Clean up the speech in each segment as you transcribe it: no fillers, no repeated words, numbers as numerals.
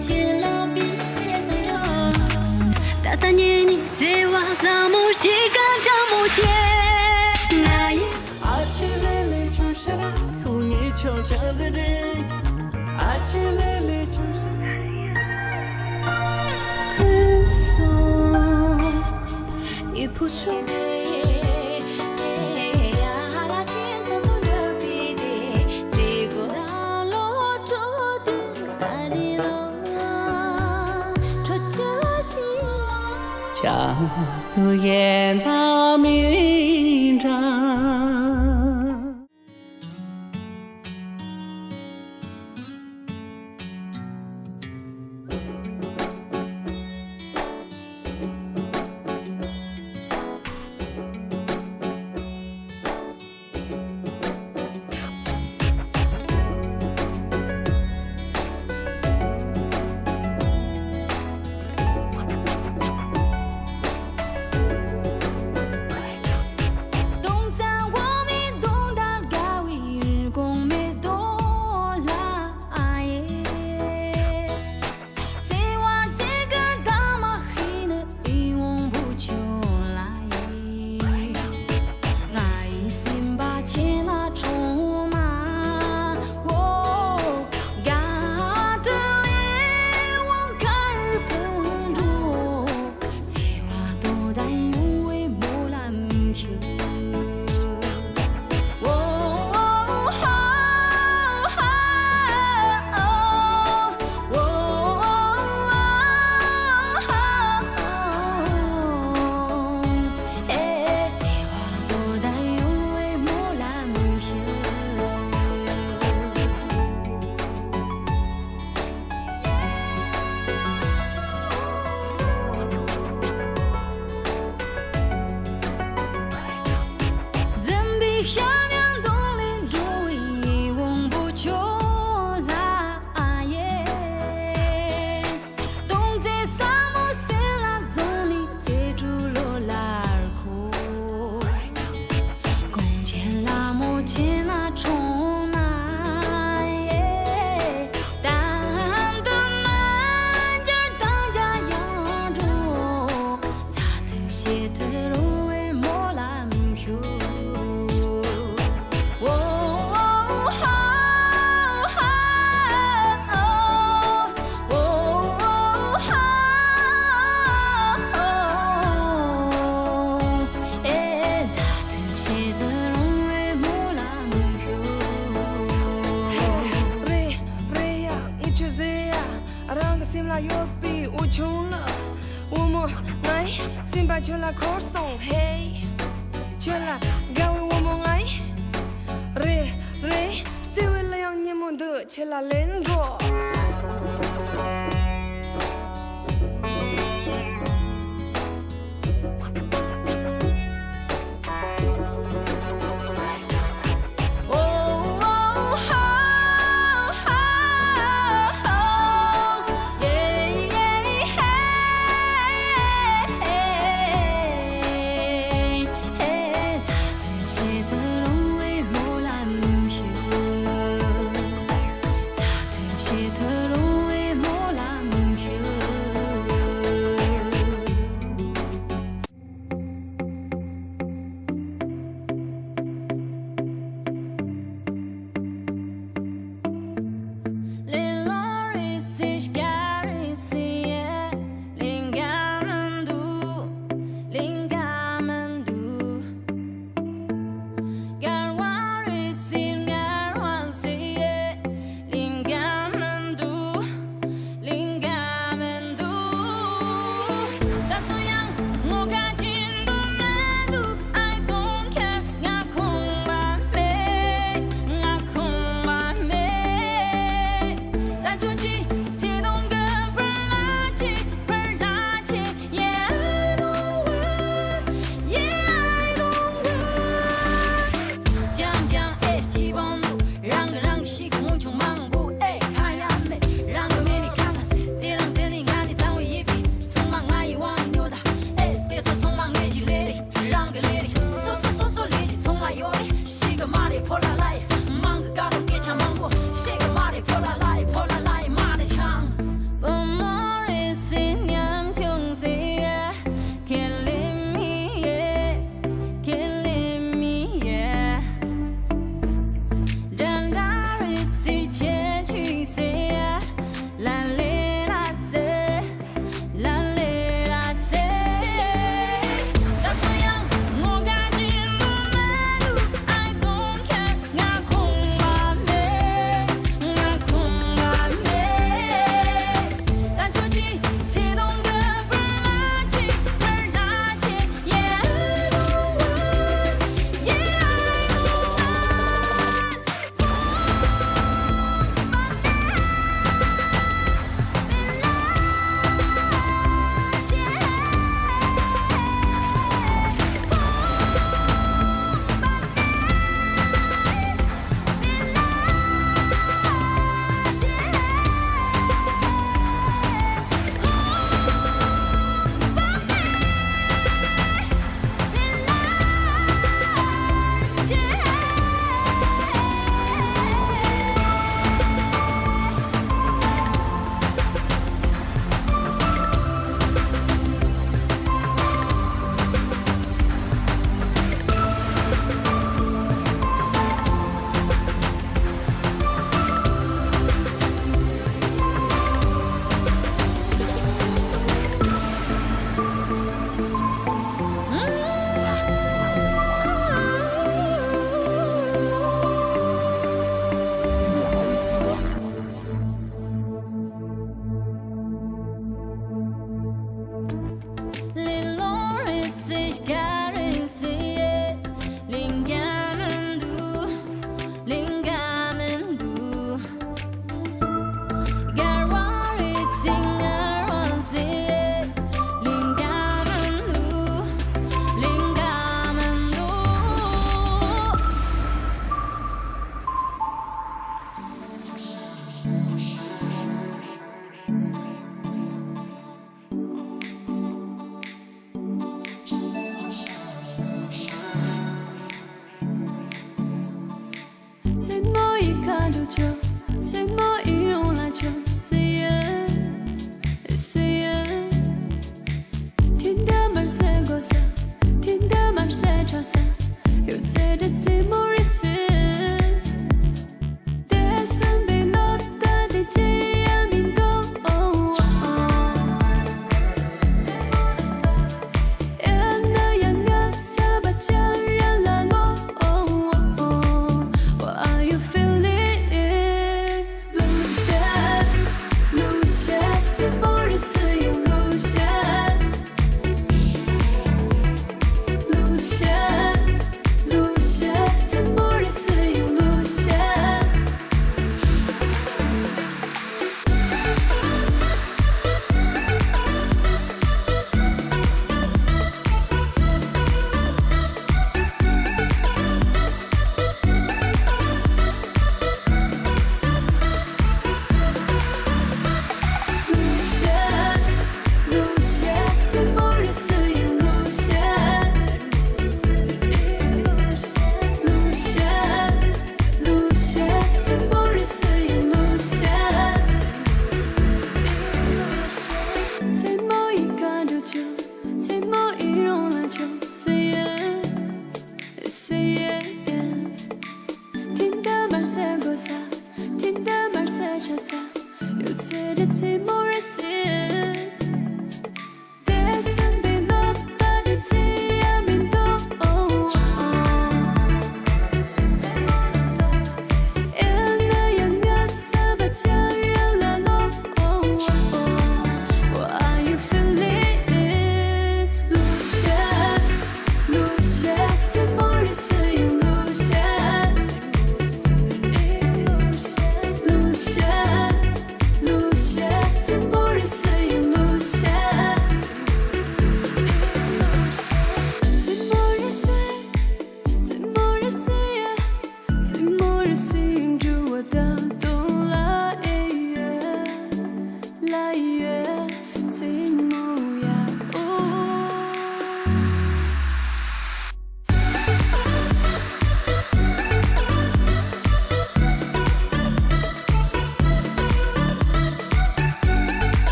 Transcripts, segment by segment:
见了别相容。大大年年在瓦萨木西嘎扎木些，那一阿切嘞嘞就下来，红叶悄悄在这，阿切嘞嘞就下来。可颂一铺出。江湖雁到明朝。漂亮动人周围一望不求啦耶，东在沙漠塞拉总里在住罗拉尔库，弓箭拉木箭拉冲啦耶，单的门尖当家养着，咋的些的路为莫拉唔飘。就来口送嘿，就来干为我们爱，嘞，只为了让你们的起来连着。破烂来，忙个嘎都别抢忙活，谁个妈的破烂来，破烂来，妈的。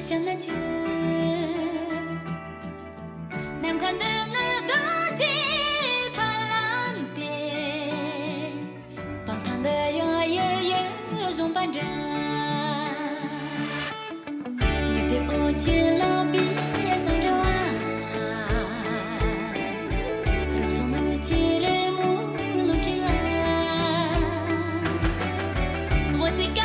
想那间，南宽的那冬季爬蓝天，棒糖的摇爷爷总伴着，你对我见老别想着玩，让松露接着木路进来，我最高。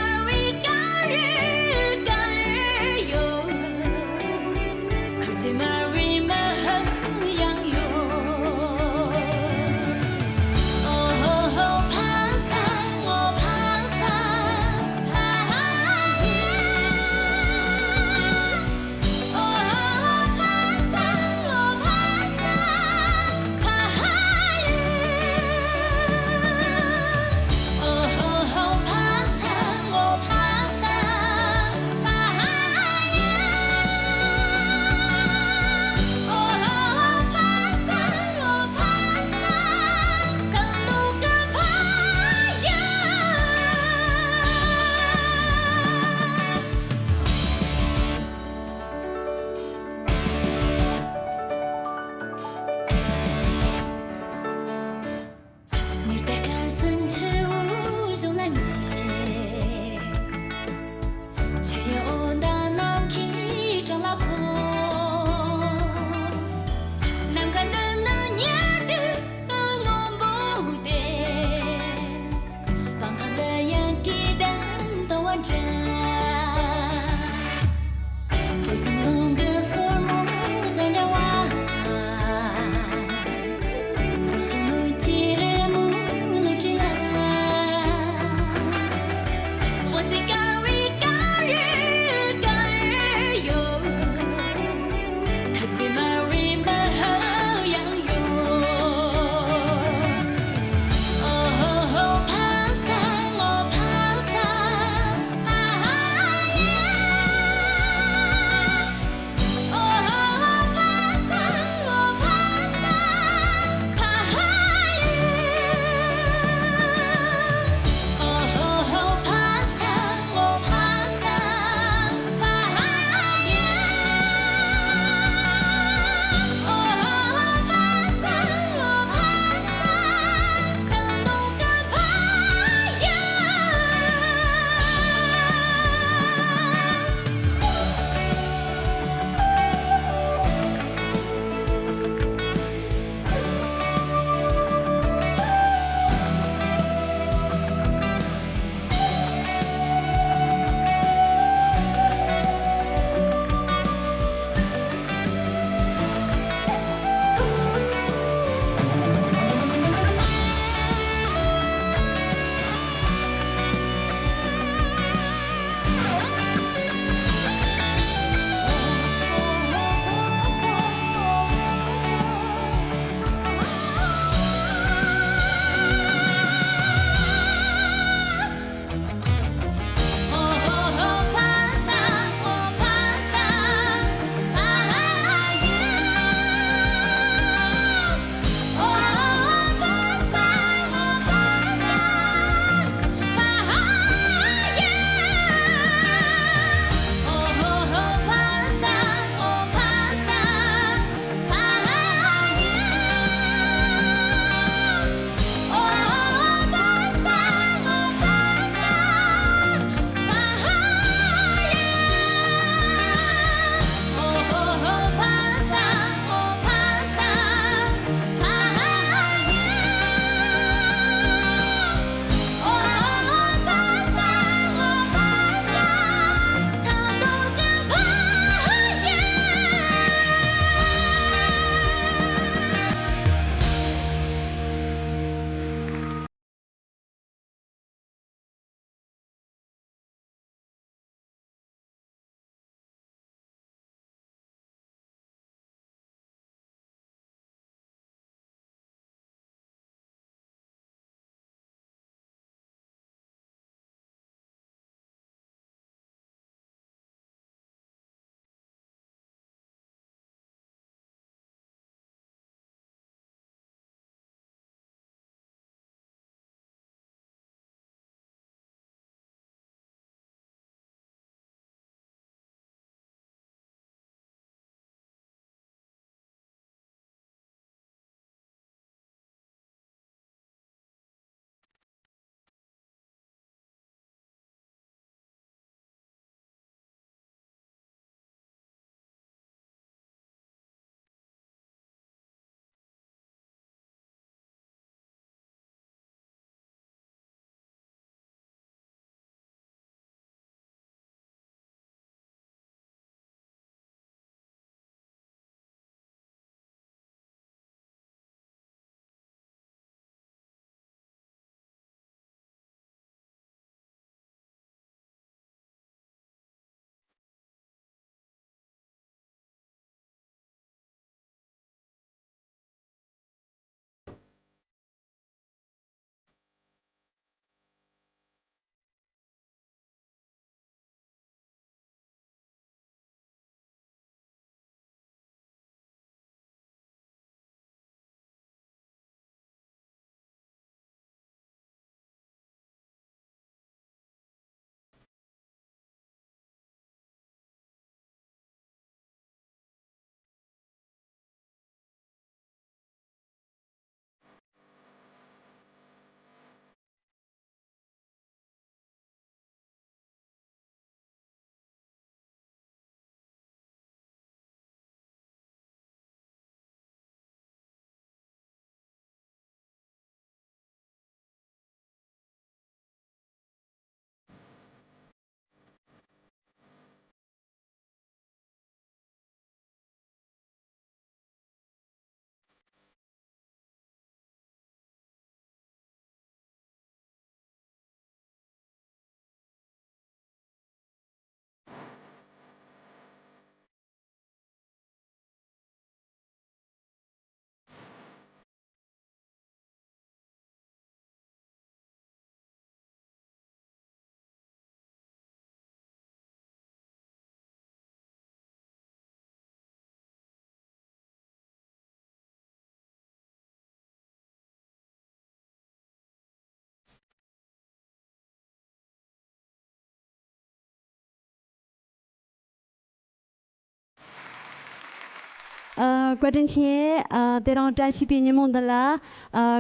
过阵前得让战士比你们的啦，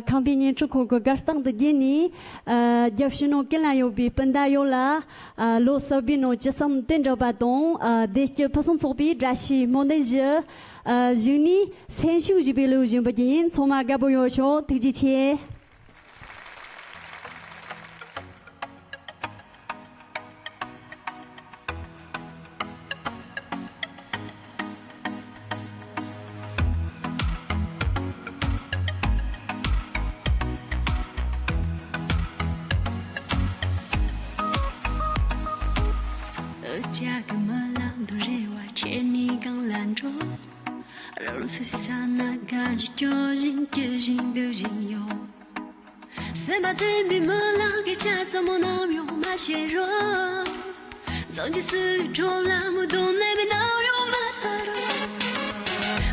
看比你出口个个当的给你，就是侬跟来有比本来有啦，罗斯比侬只上等着把动，的就不送错比战士莫得热，就你先休息比路就不进，从嘛个不要求提起前。家个么浪都热哇，千里刚拦着，绕路出去撒那个就究竟都人有，三把对比么浪给家怎么能用马切肉，早就死着了，不懂那边哪有马达罗，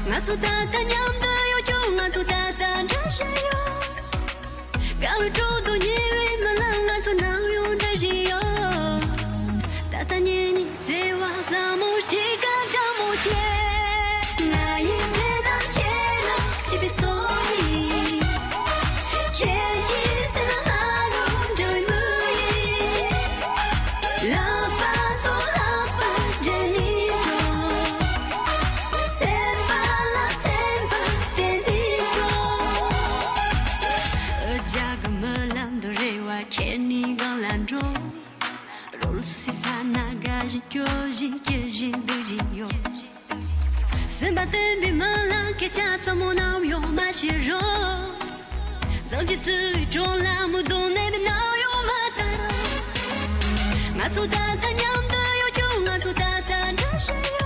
我做大大娘的有就我做大大这些有，刚入住都因为么浪我做能用这些有。大年你在我啥么西干啥么些，那一次当天了，即便所以，天一次那哈罗就无意，拉巴多拉巴人你多，三巴点你多，家个么浪都热哇，天你刚拦着。苏西萨那个人有人都人有，三把灯比么浪给家怎么能用马切肉，早就死于中了，不懂那边哪有马达罗，我做大大娘的有就我做大大这些有，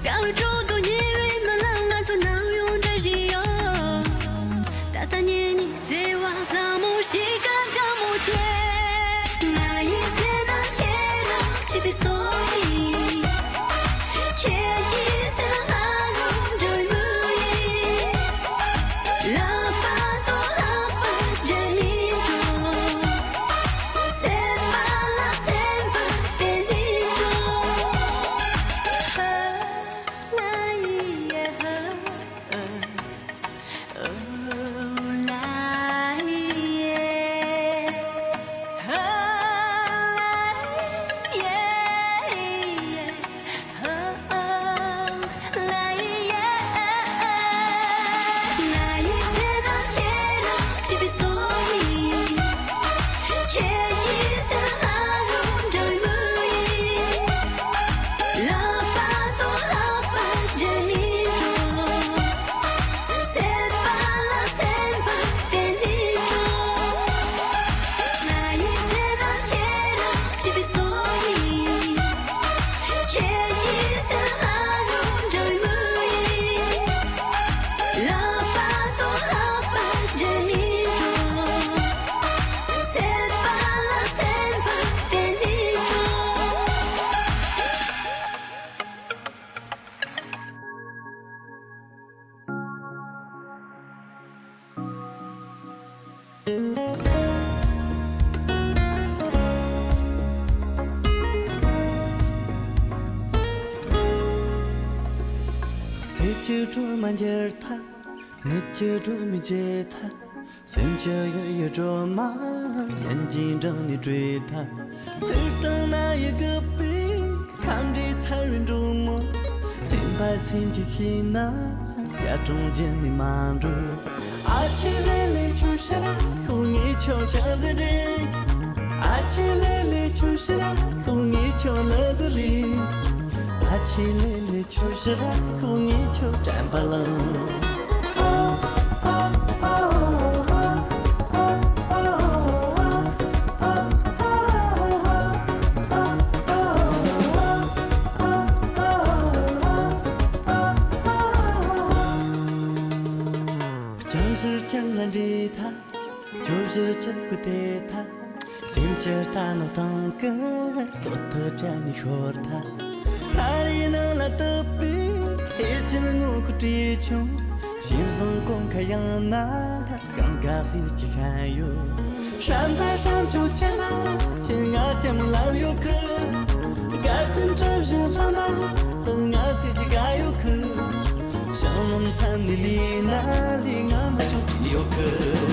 刚入住都因为么浪我做能用这些有，大大年你在我啥么西干这么些。那一次当天了，即便所以，天一次那哈罗就无意，拉巴多拉巴人你多，三巴点你多，那一夜来夜。满街儿他，你接着没接他，心却也着马，眼睛让你追他，谁等那一个背，看着残忍折磨，心白心就去拿，呀中间你瞒着，阿七累累出现了，后你悄悄在这，阿七累累出现了，后你悄乐子里。阿七累累出事了，后你就站不了。就是江南的他，就是这个的他，心却他能当根，多特站你说他。看那拉的背，一直能我可追求，心中公开样那，刚刚是几看有，山台上就见那，亲爱的们老游客，该等着热浪那，等俺自己该有客。 산일이 날이 가마주 기억을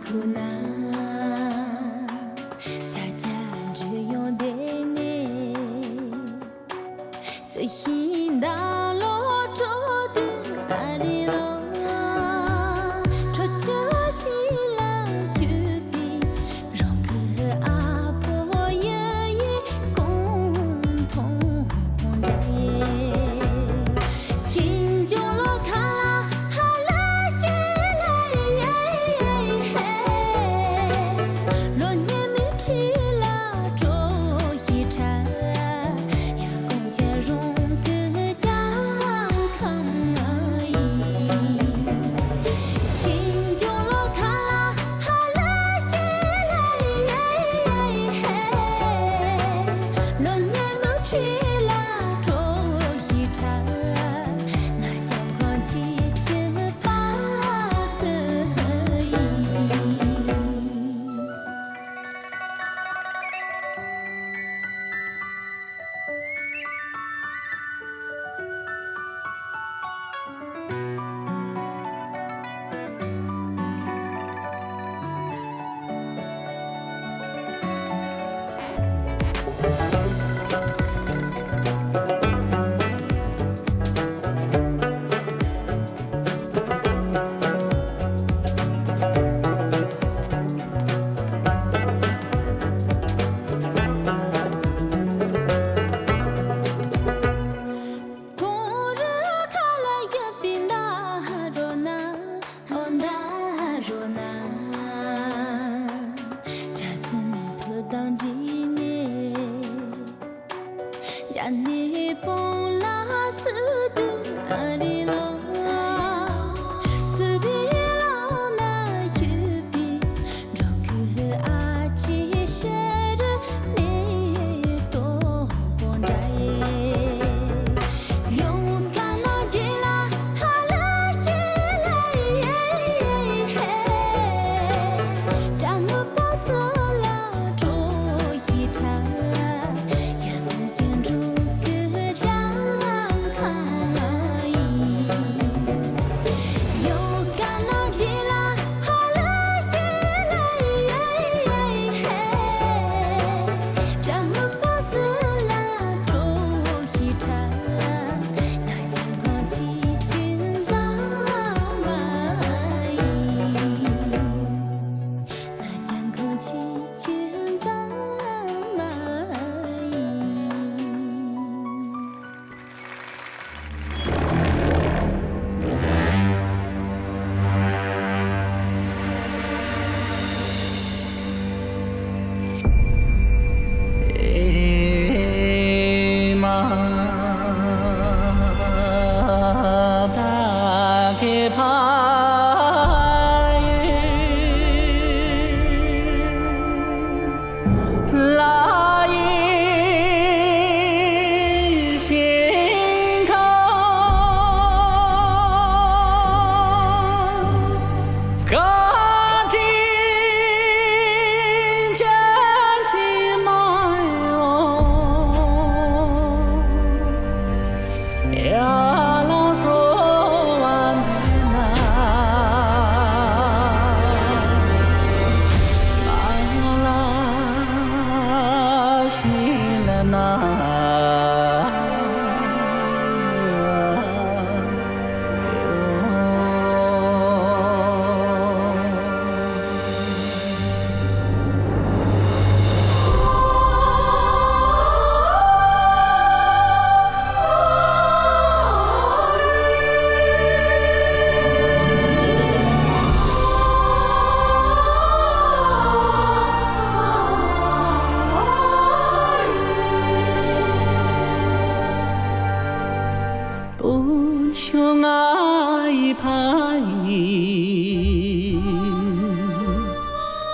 苦难，下家只有对你，最新大路注定哪里路，穿着西凉雪碧，容克阿婆爷爷共同在。心中落卡拉哈拉西来，落年没起啦，着一场，要共结容个家康而已。心中落卡拉哈拉西来，落年没起啦，着一场。那将空气结巴得意。公日卡拉也比那罗那，哦那罗那，家曾不当几年，家内崩拉斯的阿里罗。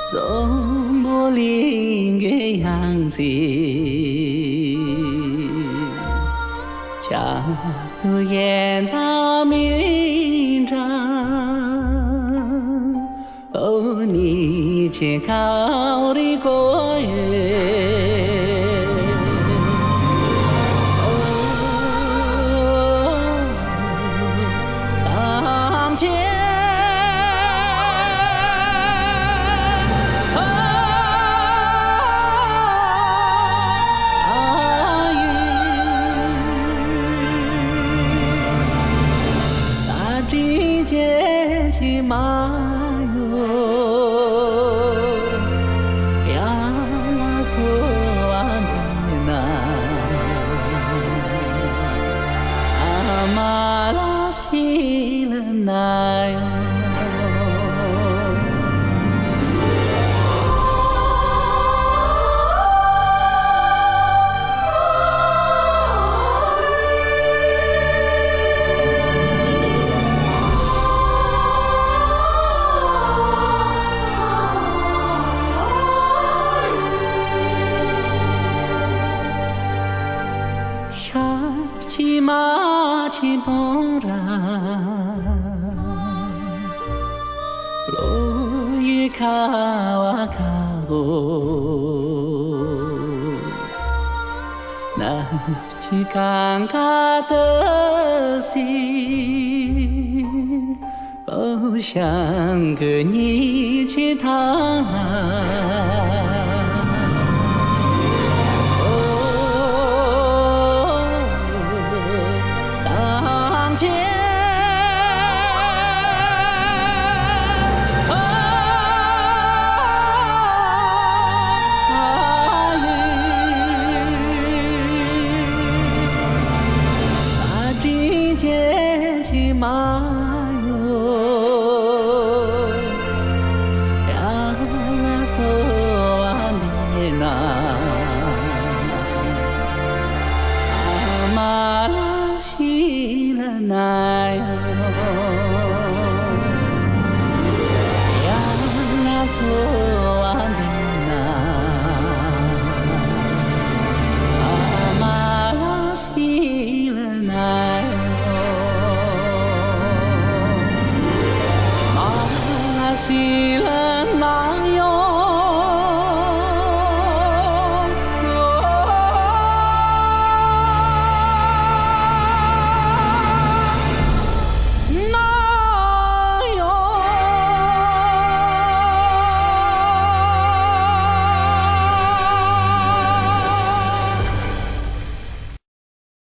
总不灵个样子，假如眼大明章，哦，你健康的过月。当前你结起马哟，呀那索安的那，阿玛拉西了那哟。骑马骑蓬然，路也卡哇卡哦，那去看看的心，不想跟你去谈。